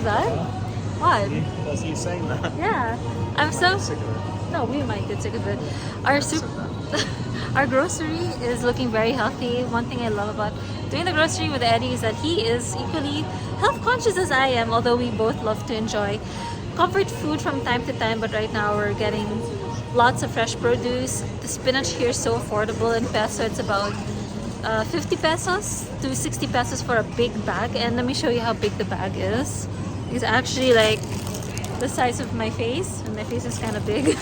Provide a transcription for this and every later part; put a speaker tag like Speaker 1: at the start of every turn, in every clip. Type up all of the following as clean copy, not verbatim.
Speaker 1: that? What?
Speaker 2: That's you saying that.
Speaker 1: Yeah. I'm so...
Speaker 2: Sick of it.
Speaker 1: No, we might get sick of it. Our our grocery is looking very healthy. One thing I love about doing the grocery with Eddie is that he is equally health conscious as I am, although we both love to enjoy comfort food from time to time. But right now we're getting lots of fresh produce. The spinach here is so affordable. In peso, it's about 50 pesos to 60 pesos for a big bag. And let me show you how big the bag is. It's actually like the size of my face, and my face is kind of big.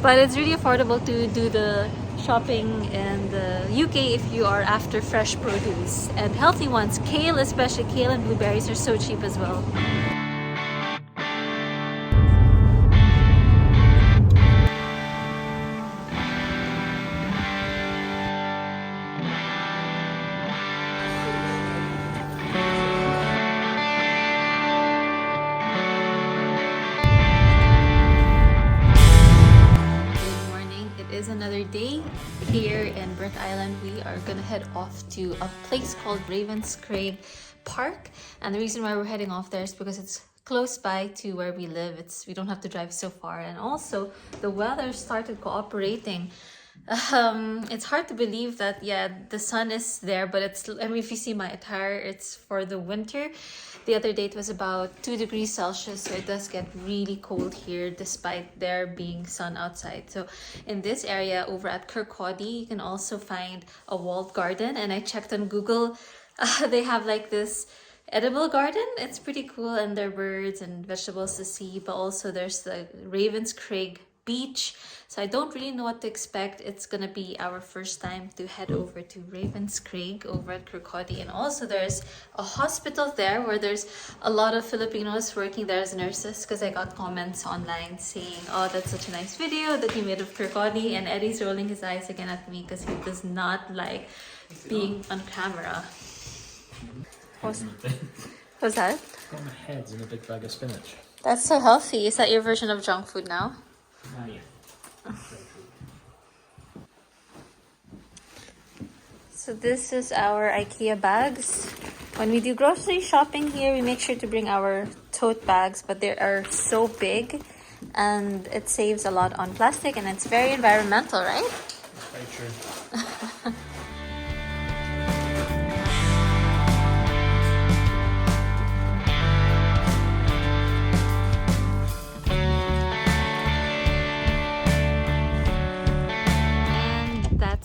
Speaker 1: But it's really affordable to do the shopping in the UK if you are after fresh produce and healthy ones. Kale, especially kale and blueberries, are so cheap as well. Another day here in Burnt Island. We are gonna head off to a place called Ravenscraig Park, and the reason why we're heading off there is because it's close by to where we live. We don't have to drive so far, and also the weather started cooperating. It's hard to believe that, yeah, the sun is there, but I mean, if you see my attire, it's for the winter. The other day it was about 2 degrees Celsius, so it does get really cold here despite there being sun outside. So in this area over at Kirkcaldy, you can also find a walled garden, and I checked on Google. They have like this edible garden. It's pretty cool, and there are birds and vegetables to see, but also there's the Ravenscraig beach. So I don't really know what to expect. It's gonna be our first time to head over to Ravenscraig over at Kirkcaldy, and also there's a hospital there where there's a lot of Filipinos working there as nurses, because I got comments online saying, oh, that's such a nice video that you made of Kirkcaldy, and Eddie's rolling his eyes again at me because he does not like being on camera. What's that?
Speaker 2: Got my heads in a big bag of spinach.
Speaker 1: That's so healthy. Is that your version of junk food now?
Speaker 2: Yeah.
Speaker 1: So this is our IKEA bags. When we do grocery shopping here, we make sure to bring our tote bags, but they are so big and it saves a lot on plastic, and it's very environmental, right?
Speaker 2: Very true.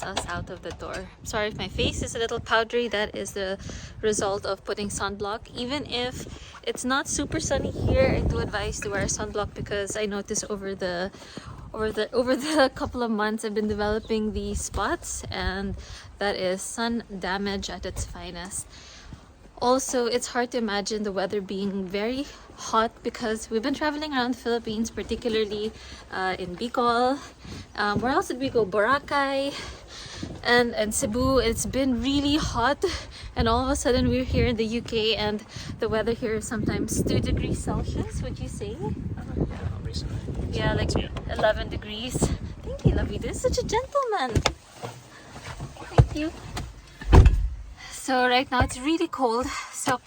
Speaker 1: Us out of the door. Sorry if my face is a little powdery. That is the result of putting sunblock. Even if it's not super sunny here, I do advise to wear sunblock, because I noticed over the couple of months I've been developing these spots, and that is sun damage at its finest. Also, it's hard to imagine the weather being very hot, because we've been traveling around the Philippines, particularly in Bicol. Where else did we go? Boracay and Cebu. It's been really hot, and all of a sudden we're here in the UK, and the weather here is sometimes 2 degrees Celsius, would you say?
Speaker 2: Yeah, not recently.
Speaker 1: Yeah, like 11 degrees. Thank you, lovey. This is such a gentleman. Thank you. So right now it's really cold, so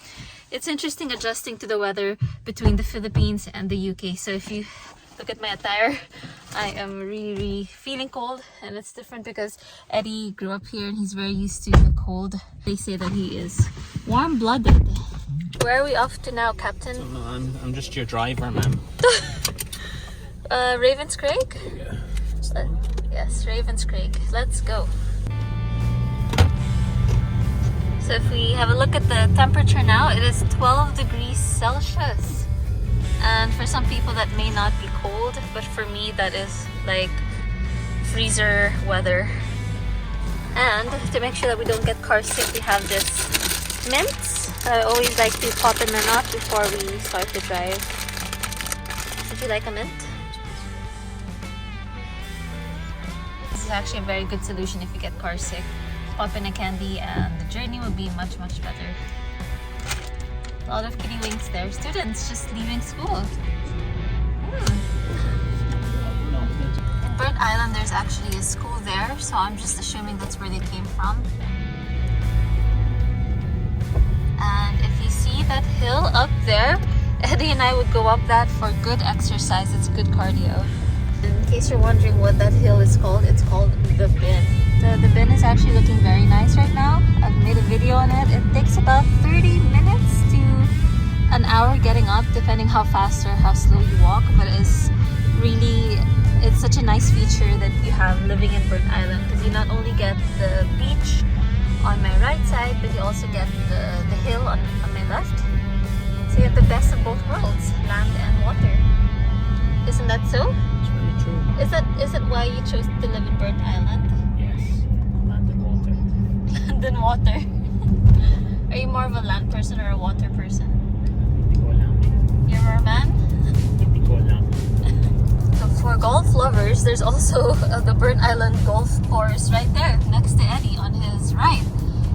Speaker 1: it's interesting adjusting to the weather between the Philippines and the UK. So if you look at my attire, I am really feeling cold, and it's different because Eddie grew up here and he's very used to the cold. They say that he is warm-blooded. Where are we off to now, Captain?
Speaker 2: No, I'm just your driver, ma'am.
Speaker 1: Ravenscraig?
Speaker 2: Yeah.
Speaker 1: Yes, Ravenscraig. Let's go. So if we have a look at the temperature now, it is 12 degrees Celsius. And for some people that may not be cold, but for me that is like freezer weather. And to make sure that we don't get car sick, we have this mints. I always like to pop in my mouth before we start the drive. Would you like a mint? This is actually a very good solution if you get car sick. Pop in a candy and the journey will be much better. A lot of kitty winks there. Students just leaving school. In Burnt Island, there's actually a school there, so I'm just assuming that's where they came from. And if you see that hill up there, Eddie and I would go up that for good exercise. It's good cardio. In case you're wondering what that hill is called, it's called the Bin. The Bin is actually looking very nice right now. I've made a video on it. It takes about 30 minutes to an hour getting up, depending how fast or how slow you walk. But it's such a nice feature that you have living in Burnt Island, because you not only get the beach on my right side, but you also get the hill on my left. So you have the best of both worlds, land and water. Isn't that so?
Speaker 2: It's very true.
Speaker 1: Is it why you chose to live in Burnt Island?
Speaker 2: Yes. Land and water.
Speaker 1: Land and water. Are you more of a land person or a water person?
Speaker 2: Indigo land.
Speaker 1: You're a man?
Speaker 2: Indigo land.
Speaker 1: So for golf lovers, there's also the Burnt Island golf course right there next to Eddie on his right.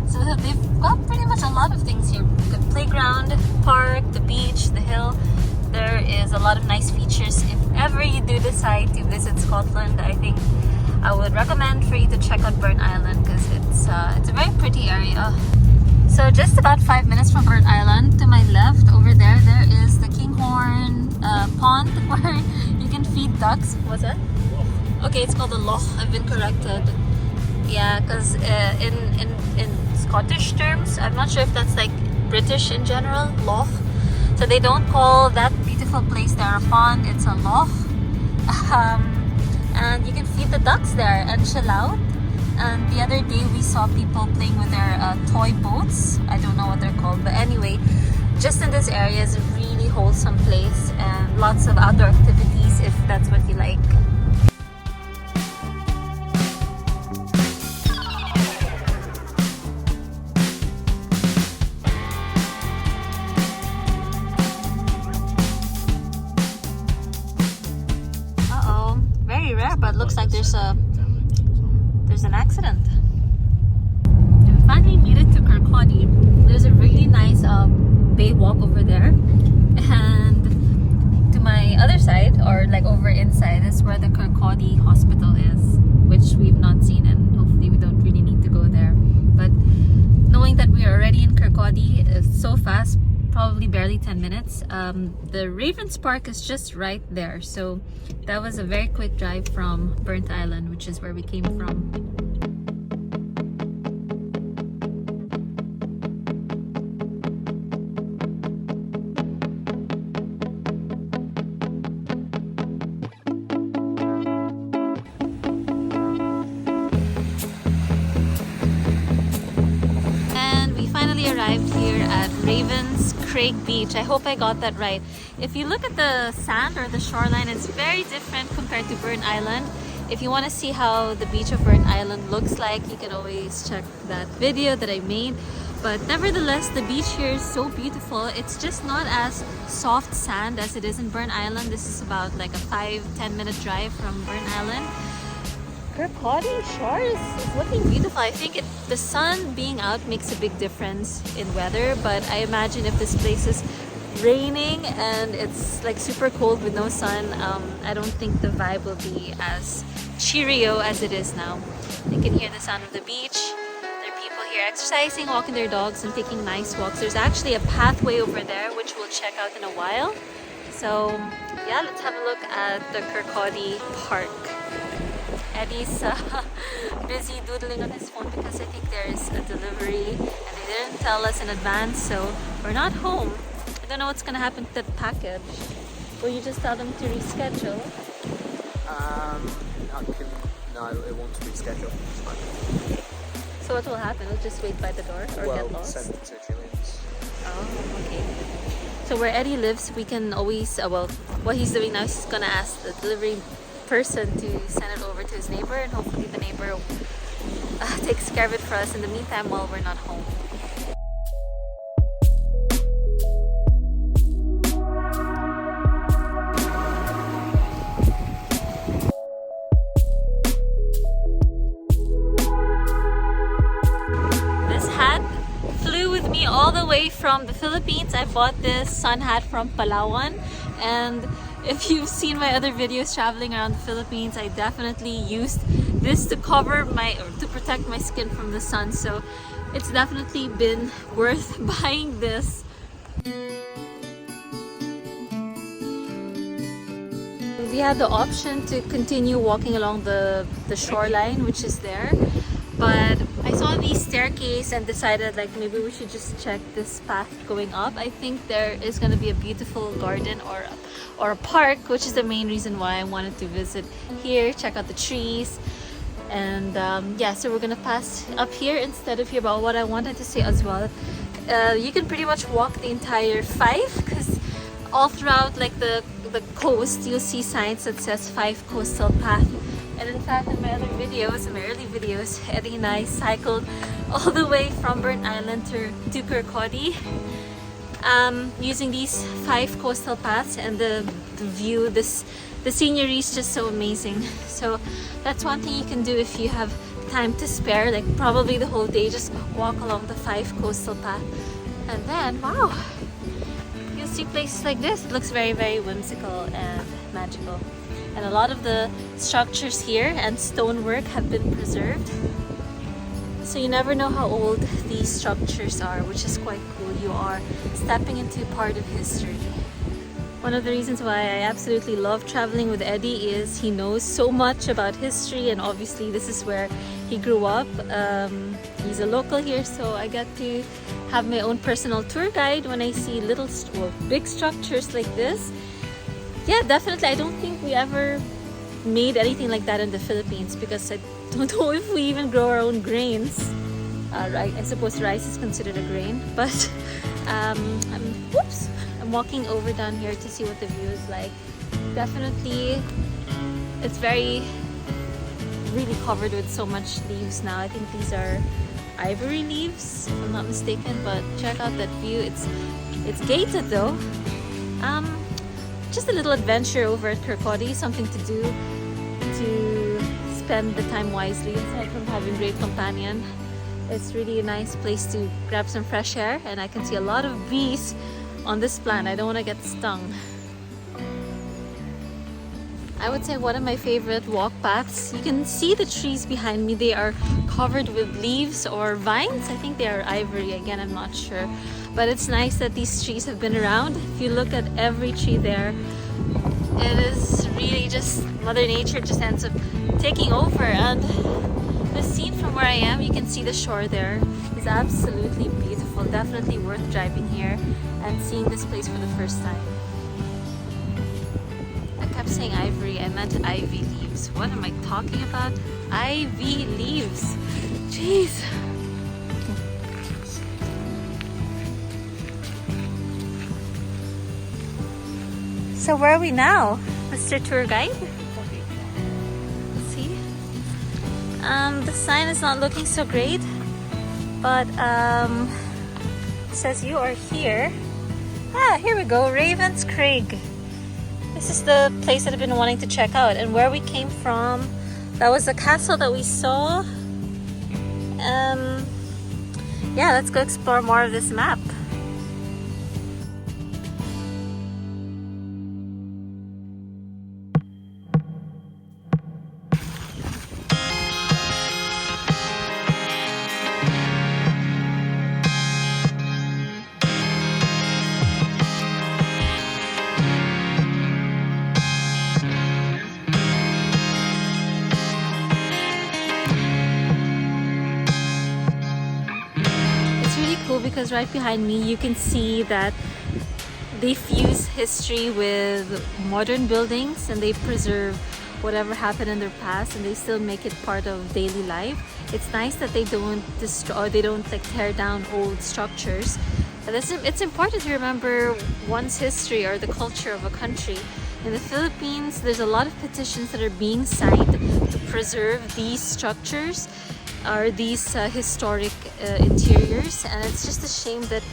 Speaker 1: So they've got pretty much a lot of things here. The playground, park, the beach, the hill. There is a lot of nice features. If ever you do decide to visit Scotland, I think I would recommend for you to check out Burnt Island, because it's a very pretty area. So just about 5 minutes from Burnt Island, to my left over there, there is the Kinghorn pond where you can feed ducks. What's that? Okay, it's called the loch. I've been corrected. Yeah, because in Scottish terms, I'm not sure if that's like British in general, loch. So they don't call that beautiful place there a pond, it's a loch. And you can feed the ducks there and chill out. And the other day we saw people playing with their toy boats. I don't know what they're called, but anyway, just in this area is a really wholesome place and lots of outdoor activities if that's what you like. Very rare, but looks like there's an accident. And we finally made it to Kirkcaldy. There's a really nice bay walk over there, and to my other side, or like over inside, is where the Kirkcaldy hospital is, which we've not seen, and hopefully we don't really need to go there. But knowing that we are already in Kirkcaldy, it's so fast, probably barely 10 minutes. The Ravenscraig is just right there, so that was a very quick drive from Burnt Island, which is where we came from. Arrived here at Ravenscraig Beach. I hope I got that right. If you look at the sand or the shoreline, it's very different compared to Burnt Island. If you want to see how the beach of Burnt Island looks like, you can always check that video that I made. But nevertheless, the beach here is so beautiful. It's just not as soft sand as it is in Burnt Island. This is about like a 5-10 minute drive from Burnt Island. Kirkcaldy shore is looking beautiful. I think the sun being out makes a big difference in weather, but I imagine if this place is raining and it's like super cold with no sun, I don't think the vibe will be as cheerio as it is now. You can hear the sound of the beach. There are people here exercising, walking their dogs and taking nice walks. There's actually a pathway over there which we'll check out in a while. So yeah, let's have a look at the Kirkcaldy Park. Eddie's busy doodling on his phone because I think there is a delivery and they didn't tell us in advance, so we're not home. I don't know what's gonna happen to the package. Will you just tell them to reschedule?
Speaker 3: No, it won't reschedule.
Speaker 1: So what will happen? We'll just wait by the door or get lost?
Speaker 3: Send it to Julian's.
Speaker 1: Oh, okay. So where Eddie lives, we can always, what he's doing now is he's gonna ask the delivery person to send it over to his neighbor, and hopefully the neighbor takes care of it for us in the meantime while we're not home. This hat flew with me all the way from the Philippines. I bought this sun hat from Palawan, and if you've seen my other videos traveling around the Philippines, I definitely used this to protect my skin from the sun. So it's definitely been worth buying this. we had the option to continue walking along the shoreline, which is there, but I saw the staircase and decided like maybe we should just check this path going up. I think there is going to be a beautiful garden or a park, which is the main reason why I wanted to visit here, check out the trees. And yeah, so we're gonna pass up here instead of here. But what I wanted to say as well, you can pretty much walk the entire Fife, because all throughout like the coast you'll see signs that says Fife Coastal Path. And in fact, in my early videos, Eddie and I cycled all the way from Burnt Island to Kirkcaldy, using these 5 coastal paths, and the view, the scenery is just so amazing. So that's one thing you can do if you have time to spare, like probably the whole day, just walk along the 5 coastal path. And then, wow, you'll see places like this. It looks very, very whimsical and magical. And a lot of the structures here and stonework have been preserved. So you never know how old these structures are, which is quite cool. You are stepping into part of history. One of the reasons why I absolutely love traveling with Eddie is he knows so much about history, and obviously this is where he grew up. He's a local here, so I get to have my own personal tour guide when I see big structures like this. Yeah, definitely. I don't think we ever made anything like that in the Philippines, because I don't know if we even grow our own grains. Right, I suppose rice is considered a grain, but I'm walking over down here to see what the view is like. Definitely, it's really covered with so much leaves now. I think these are ivory leaves, if I'm not mistaken, but check out that view. It's gated though. Just a little adventure over at Kirkcaldy, something to do to spend the time wisely aside from having a great companion. It's really a nice place to grab some fresh air, and I can see a lot of bees on this plant. I don't want to get stung. I would say one of my favorite walk paths. You can see the trees behind me. They are covered with leaves or vines. I think they are ivory. Again, I'm not sure. But it's nice that these trees have been around. If you look at every tree there, it is really just Mother Nature just ends up taking over. And the scene from where I am, you can see the shore there, is absolutely beautiful. Definitely worth driving here and seeing this place for the first time. I kept saying ivory, I meant ivy leaves. What am I talking about? Ivy leaves. Jeez. So where are we now, Mr. Tour Guide? Let's see. The sign is not looking so great, but it says you are here. Ah, here we go, Ravenscraig. This is the place that I've been wanting to check out, and where we came from. That was the castle that we saw. Yeah, let's go explore more of this map. Because right behind me you can see that they fuse history with modern buildings, and they preserve whatever happened in their past, and they still make it part of daily life. It's nice that they don't destroy, or they don't like tear down old structures. And it's important to remember one's history or the culture of a country. In the Philippines, there's a lot of petitions that are being signed to preserve these structures or these historic interiors, and it's just a shame that,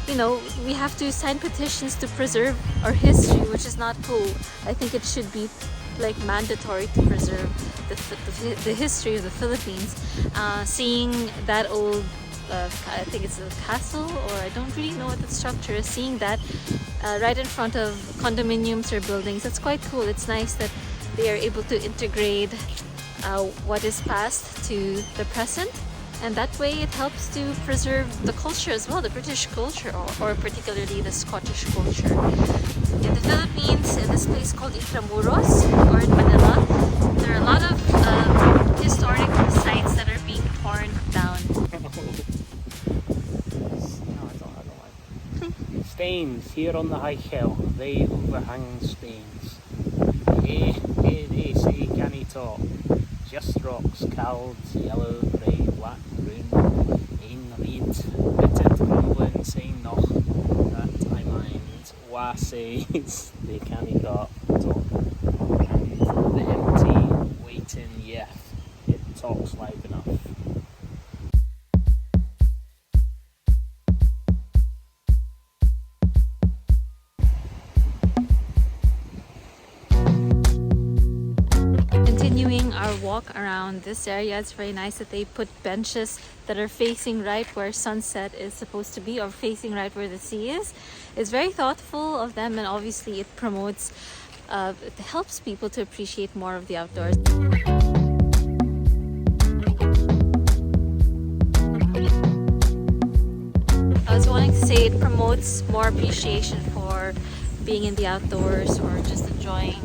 Speaker 1: you know, we have to sign petitions to preserve our history, which is not cool. I think it should be like mandatory to preserve the history of the Philippines. Seeing that old I think it's a castle, or I don't really know what the structure is, seeing that right in front of condominiums or buildings, that's quite cool. It's nice that they are able to integrate what is past to the present, and that way it helps to preserve the culture as well, the British culture, or particularly the Scottish culture. In the Philippines, in this place place called Intramuros, or in Manila. There are a lot of historic sites that are being torn down.
Speaker 2: Stains here on the high hill, they overhang stains. They say canny talk. Just rocks, calds, yellow, grey, black, brown, ein reed, bitted, grumbling, saying noch, that I mind, wha says, they canny talk, and the empty, waiting, yeth, it talks loud enough.
Speaker 1: Continuing our walk around this area, it's very nice that they put benches that are facing right where sunset is supposed to be, or facing right where the sea is. It's very thoughtful of them, and obviously it promotes, it helps people to appreciate more of the outdoors. I was wanting to say it promotes more appreciation for being in the outdoors or just enjoying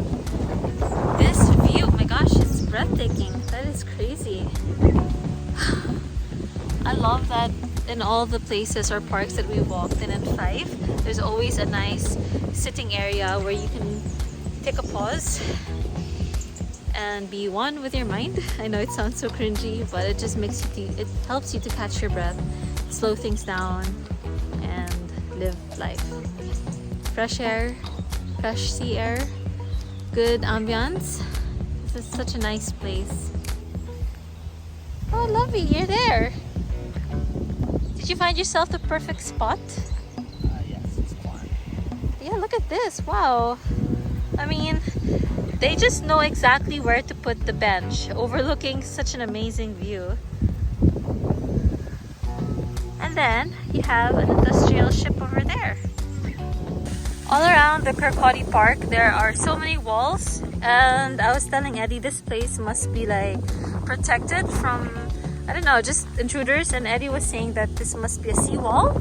Speaker 1: this view. Oh my gosh, it's breathtaking. That is crazy. I love that in all the places or parks that we walked in Fife, there's always a nice sitting area where you can take a pause and be one with your mind. I know it sounds so cringy, but it just makes you, it helps you to catch your breath, slow things down, and live life. Fresh air, fresh sea air, good ambiance. This is such a nice place. Oh, lovely, you're there. Did you find yourself the perfect spot?
Speaker 2: Yes, it's quiet.
Speaker 1: Yeah, look at this. Wow. I mean, they just know exactly where to put the bench, overlooking such an amazing view. And then you have an industrial ship over there. All around the Kirkcaldy Park, there are so many walls, and I was telling Eddie this place must be like protected from, I don't know, just intruders, and Eddie was saying that this must be a seawall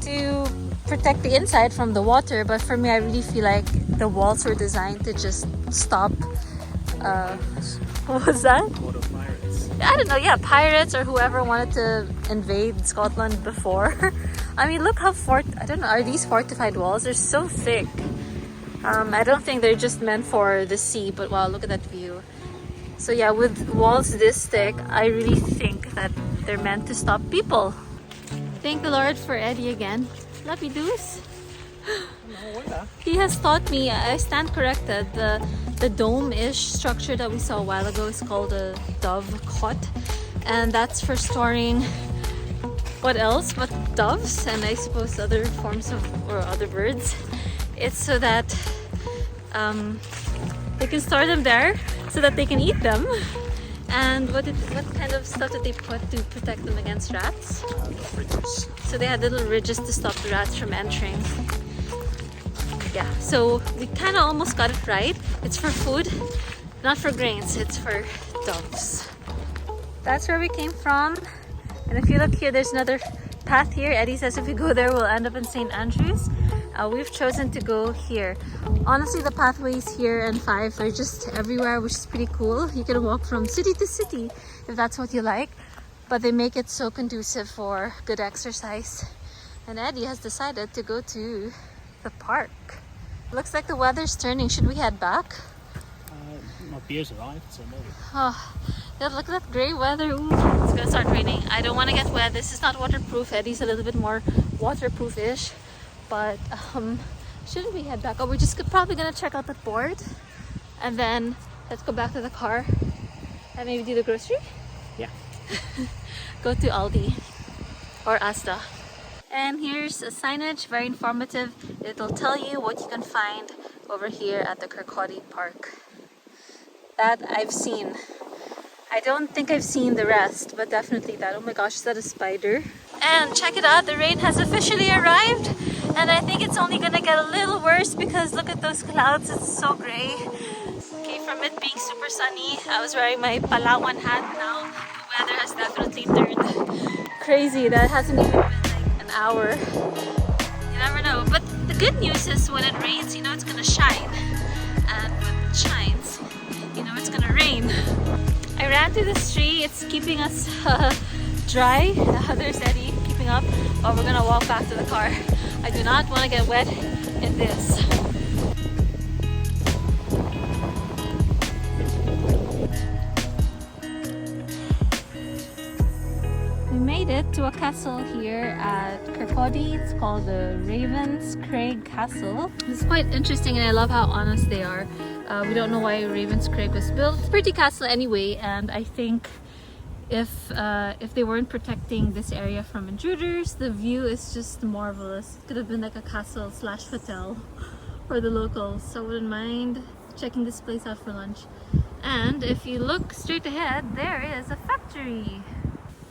Speaker 1: to protect the inside from the water, but for me, I really feel like the walls were designed to just stop, what was that?
Speaker 2: Water pirates.
Speaker 1: I don't know, yeah, pirates or whoever wanted to invade Scotland before. I mean, look how I don't know, are these fortified walls? They're so thick. I don't think they're just meant for the sea, but wow, look at that view. So yeah, with walls this thick, I really think that they're meant to stop people. Thank the Lord for Eddie again. Love you, Deuce. He has taught me, I stand corrected, the dome-ish structure that we saw a while ago is called a dove cot, and that's for storing what else but doves and I suppose other forms of, or other birds. It's so that they can store them there so that they can eat them. And what kind of stuff did they put to protect them against rats?
Speaker 2: Ridges.
Speaker 1: So they had little ridges to stop the rats from entering. Yeah, so we kind of almost got it right. It's for food, not for grains, it's for doves. That's where we came from. And if you look here, there's another path here. Eddie says if we go there, we'll end up in St. Andrews. We've chosen to go here. Honestly, the pathways here in Fife are just everywhere, which is pretty cool. You can walk from city to city if that's what you like. But they make it so conducive for good exercise. And Eddie has decided to go to the park. Looks like the weather's turning. Should we head back?
Speaker 2: My beer's arrived, so maybe.
Speaker 1: Oh, yeah, look at that grey weather. Ooh, it's gonna start raining. I don't want to get wet. This is not waterproof. Eddie's a little bit more waterproof-ish. But shouldn't we head back? Oh, we're just probably gonna check out the board. And then let's go back to the car and maybe do the grocery.
Speaker 2: Yeah.
Speaker 1: Go to Aldi or Asda. And here's a signage, very informative. It'll tell you what you can find over here at the Kirkcaldy Park. That I've seen. I don't think I've seen the rest, but definitely that. Oh my gosh, is that a spider? And check it out, the rain has officially arrived. And I think it's only gonna get a little worse because look at those clouds, it's so gray. Okay, from it being super sunny, I was wearing my Palawan hat now. The weather has definitely turned crazy. That hasn't even been like an hour. You never know. But The good news is when it rains, you know it's gonna shine. And when it shines, you know it's gonna rain. I ran to this tree, it's keeping us dry. There's Eddie keeping up, but we're gonna walk back to the car. I do not want to get wet in this. We made it to a castle here at Kirkcaldy. It's called the Ravenscraig Castle. It's quite interesting and I love how honest they are. We don't know why Ravenscraig was built. It's a pretty castle anyway, and I think if they weren't protecting this area from intruders, the view is just marvelous. It could have been like a castle slash hotel for the locals, so I wouldn't mind checking this place out for lunch. And if you look straight ahead, there is a factory.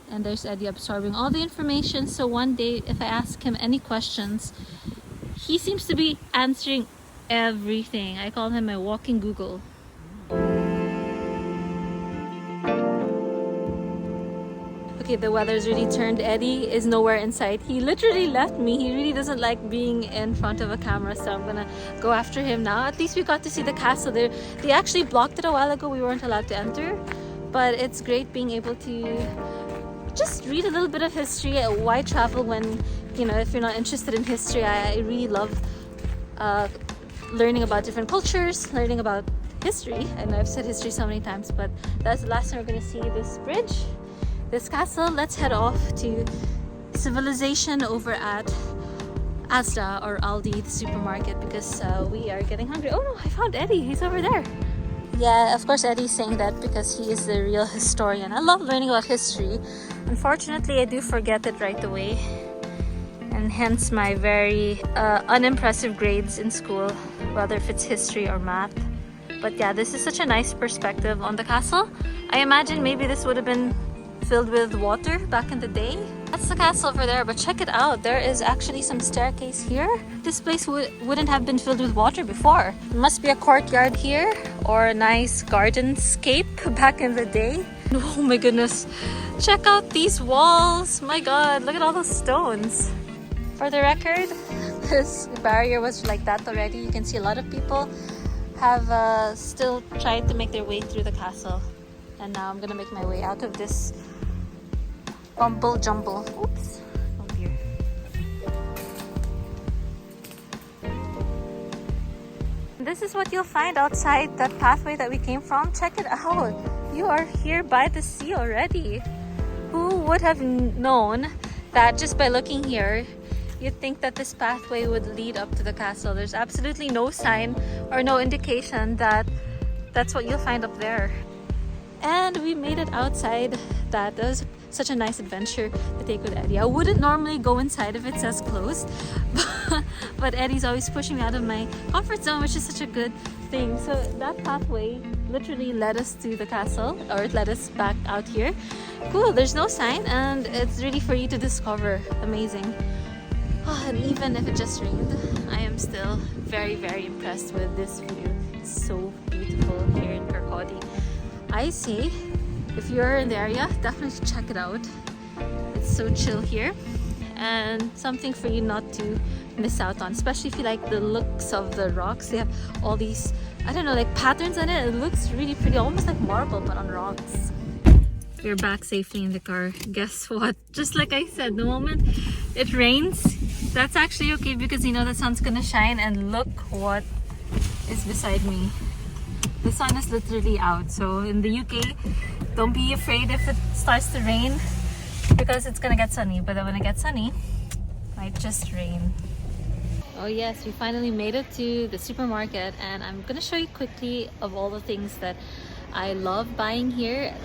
Speaker 1: And there's Eddie absorbing all the information, so one day if I ask him any questions, he seems to be answering everything. I call him my walking Google. Okay, the weather's really turned. Eddie is nowhere in sight. He literally left me. He really doesn't like being in front of a camera, so I'm gonna go after him now. At least we got to see the castle there. They actually blocked it a while ago. We weren't allowed to enter, but it's great being able to just read a little bit of history. Why travel when, you know, if you're not interested in history? I really love learning about different cultures, learning about history. I know I've said history so many times, but that's the last time we're gonna see this bridge, this castle. Let's head off to civilization over at Asda or Aldi, the supermarket, because we are getting hungry. Oh no, I found Eddie. He's over there. Yeah, of course Eddie's saying that because he is the real historian. I love learning about history. Unfortunately, I do forget it right away, and hence my very unimpressive grades in school, whether if it's history or math. But yeah, this is such a nice perspective on the castle. I imagine maybe this would have been filled with water back in the day. That's the castle over there, but check it out. There is actually some staircase here. This place wouldn't have been filled with water before. There must be a courtyard here or a nice gardenscape back in the day. Oh my goodness. Check out these walls. My god, look at all those stones. For the record, this barrier was like that already. You can see a lot of people have still tried to make their way through the castle. And now I'm gonna make my way out of this bumble jumble. Oops. Oh dear. This is what you'll find outside that pathway that we came from. Check it out. You are here by the sea already. Who would have known that just by looking here, you'd think that this pathway would lead up to the castle? There's absolutely no sign or no indication that that's what you'll find up there. And we made it outside. That was such a nice adventure to take with Eddie. I wouldn't normally go inside if it says closed, but Eddie's always pushing me out of my comfort zone, which is such a good thing. So that pathway literally led us to the castle, or it led us back out here. Cool, there's no sign and it's really for you to discover. Amazing. Oh, and even if it just rained, I am still very, very impressed with this view. It's so beautiful here in Kirkcaldy. I say, if you're in the area, definitely check it out. It's so chill here and something for you not to miss out on, especially if you like the looks of the rocks. They have all these, I don't know, like patterns on it. It looks really pretty, almost like marble but on rocks. We're back safely in the car. Guess what? Just like I said, the moment it rains, that's actually okay because you know the sun's gonna shine, and look what is beside me. The sun is literally out. So in the UK, don't be afraid if it starts to rain because it's gonna get sunny. But then when it gets sunny, it might just rain. Oh yes, we finally made it to the supermarket, and I'm gonna show you quickly of all the things that I love buying here.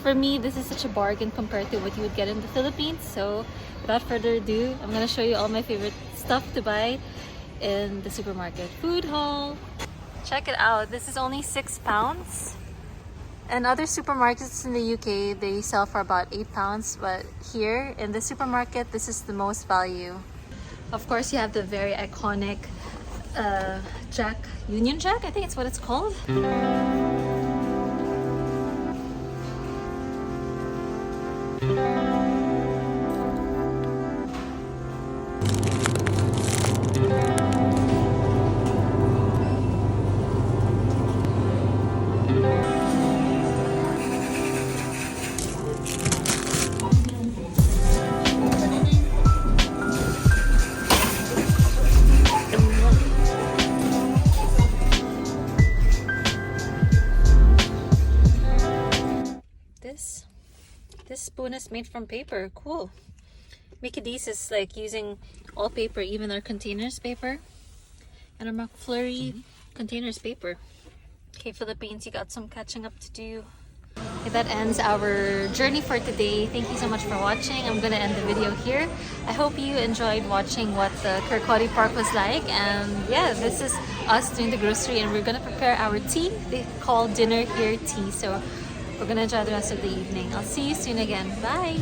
Speaker 1: For me, this is such a bargain compared to what you would get in the Philippines. So without further ado, I'm gonna show you all my favorite stuff to buy in the supermarket. Food haul. Check it out. This is only £6. And other supermarkets in the UK, they sell for about £8. But here in the supermarket, this is the most value. Of course, you have the very iconic Union Jack, I think it's what it's called. is made from paper. Cool. Mickey D's is like using all paper, even our containers paper. And our McFlurry containers paper. Okay, Philippines, you got some catching up to do. Okay, that ends our journey for today. Thank you so much for watching. I'm gonna end the video here. I hope you enjoyed watching what the Kirkcaldy Park was like. And yeah, this is us doing the grocery, and we're gonna prepare our tea. They call dinner here tea. So we're gonna enjoy the rest of the evening. I'll see you soon again. Bye!